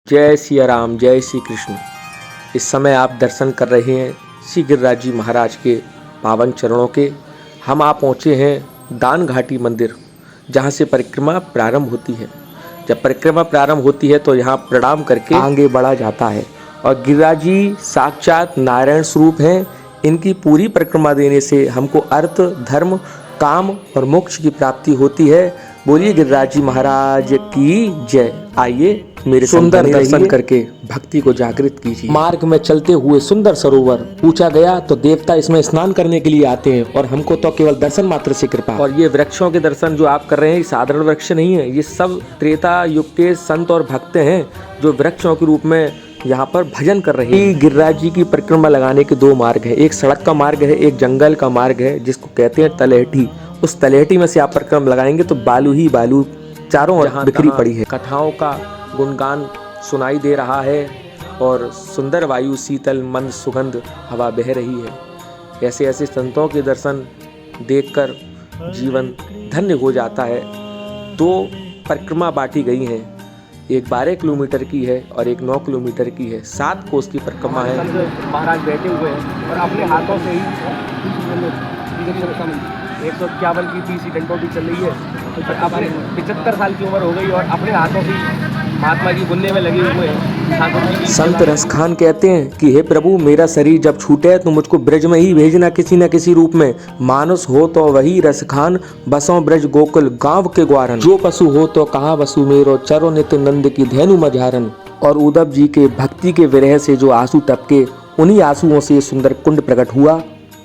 जय सिया राम, जय श्री कृष्ण। इस समय आप दर्शन कर रहे हैं श्री गिरिराज जी महाराज के पावन चरणों के। हम आप पहुँचे हैं दान घाटी मंदिर, जहाँ से परिक्रमा प्रारंभ होती है। जब परिक्रमा प्रारंभ होती है तो यहाँ प्रणाम करके आगे बढ़ा जाता है। और गिरिराज जी साक्षात नारायण स्वरूप हैं। इनकी पूरी परिक्रमा देने से हमको अर्थ, धर्म, काम और मोक्ष की प्राप्ति होती है। बोलिए गिरिराज जी महाराज की जय। आइए मेरे सुंदर दर्शन करके भक्ति को जागृत कीजिए। मार्ग में चलते हुए सुंदर सरोवर पूछा गया तो देवता इसमें स्नान करने के लिए आते हैं और हमको तो केवल दर्शन मात्र से कृपा। और ये वृक्षों के दर्शन जो आप कर रहे हैं ये साधारण वृक्ष नहीं है, ये सब त्रेता युग के संत और भक्त हैं जो वृक्षों के रूप में यहाँ पर भजन कर रहे हैं। गिरिराज जी की परिक्रमा लगाने के दो मार्ग है, एक सड़क का मार्ग है, एक जंगल का मार्ग है जिसको कहते हैं तलहटी। उस तलहटी में से आप परिक्रमा लगाएंगे तो बालू ही बालू चारों ओर बिखरी पड़ी है। कथाओं का गुणगान सुनाई दे रहा है और सुंदर वायु, शीतल मंद सुगंध हवा बह रही है। ऐसे ऐसे संतों के दर्शन देखकर जीवन धन्य हो जाता है। दो परिक्रमा बांटी गई हैं, एक 12 किलोमीटर की है और एक 9 किलोमीटर की है। 7 कोस की परिक्रमा है। महाराज बैठे हुए हैं और अपने हाथों से ही 151 की 30 डंडों की चल रही है। तो अब 75 साल की उम्र हो गई और अपने हाथों से महात्मा की बुनने में लगे हुए हैं। संत रसखान कहते हैं कि हे प्रभु, मेरा शरीर जब छूटे तो मुझको ब्रज में ही भेजना किसी न किसी रूप में। मानुष हो तो वही रसखान, बसों ब्रज गोकुल गांव के ग्वारन। जो पशु हो तो कहाँ वसु मेरो, चरो नित्य नंद की धेनु मझारन। और उद्धव जी के भक्ति के विरह से जो आंसू टपके, उन्हीं आंसुओं से सुंदर कुंड प्रकट हुआ।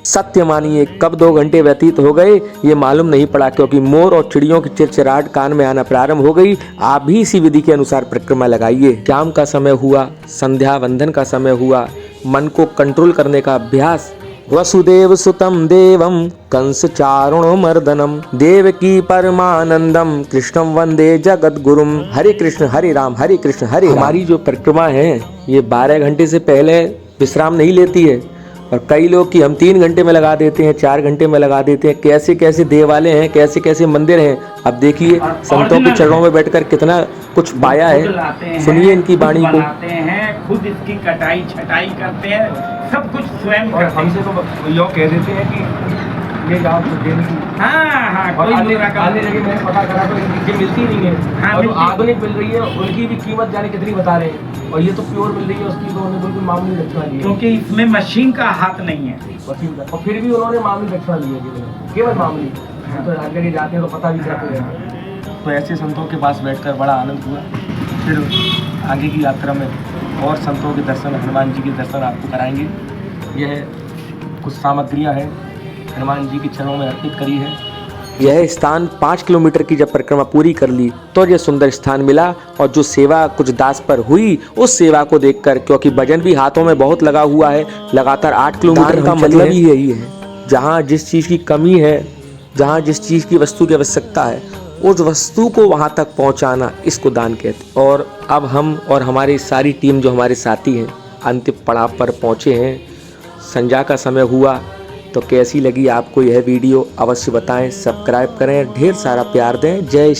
सत्य मानिए कब 2 घंटे व्यतीत हो गए ये मालूम नहीं पड़ा, क्योंकि मोर और चिड़ियों की चिरचिराहट कान में आना प्रारंभ हो गई। आप भी इसी विधि के अनुसार परिक्रमा लगाइए। शाम का समय हुआ, संध्या वंदन का समय हुआ, मन को कंट्रोल करने का अभ्यास। वसुदेव सुतम देवम कंस चारुणो मर्दनम, देवकी परमानंदम कृष्णम वंदे जगत गुरुम। हरे कृष्ण हरे राम, हरे कृष्ण हरे राम। हमारी जो परिक्रमा है ये 12 घंटे से पहले विश्राम नहीं लेती है। और कई लोग कि हम 3 घंटे में लगा देते हैं, 4 घंटे में लगा देते हैं। कैसे कैसे देवालय हैं, कैसे कैसे मंदिर हैं। अब देखिए संतों के चरणों में बैठकर कितना कुछ पाया है। सुनिए इनकी वाणी को। खुद इसकी कटाई छटाई करते हैं, सब कुछ स्वयं। और हमसे तो लोग कह देते हैं कि ये जाओ तो देने की। हाँ, और आने जगह मैंने पता करा तो इनकी मिलती नहीं है। हाँ, और जो आधुनिक मिल रही है उनकी भी कीमत जाने कितनी बता रहे हैं। और ये तो प्योर मिल रही है, उसकी तो उन्होंने बिल्कुल मामूली दक्षिणा ली है, क्योंकि इसमें मशीन का हाथ नहीं है। और फिर भी उन्होंने मामूली दक्षिणा ली है, केवल मामूली। तो हर जगह जाते हैं तो पता भी चलता है। तो ऐसे संतों के पास बैठकर बड़ा आनंद हुआ। फिर आगे की यात्रा में और संतों के दर्शन, हनुमान जी के दर्शन आपको कराएंगे। यह कुछ सामग्रियां हैं हनुमान जी के चरणों में अर्पित करी है। यह स्थान 5 किलोमीटर की जब परिक्रमा पूरी कर ली तो यह सुंदर स्थान मिला। और जो सेवा कुछ दास पर हुई उस सेवा को देखकर, क्योंकि वजन भी हाथों में बहुत लगा हुआ है, लगातार 8 किलोमीटर का मतलब ही यही है। जहाँ जिस चीज़ की कमी है, जहाँ जिस चीज़ की वस्तु की आवश्यकता है, उस वस्तु को वहाँ तक पहुँचाना, इसको दान कहते हैं। और अब हम और हमारी सारी टीम जो हमारे साथी हैं अंतिम पड़ाव पर पहुँचे हैं। संध्या का समय हुआ। तो कैसी लगी आपको यह वीडियो अवश्य बताएं, सब्सक्राइब करें, ढेर सारा प्यार दें। जय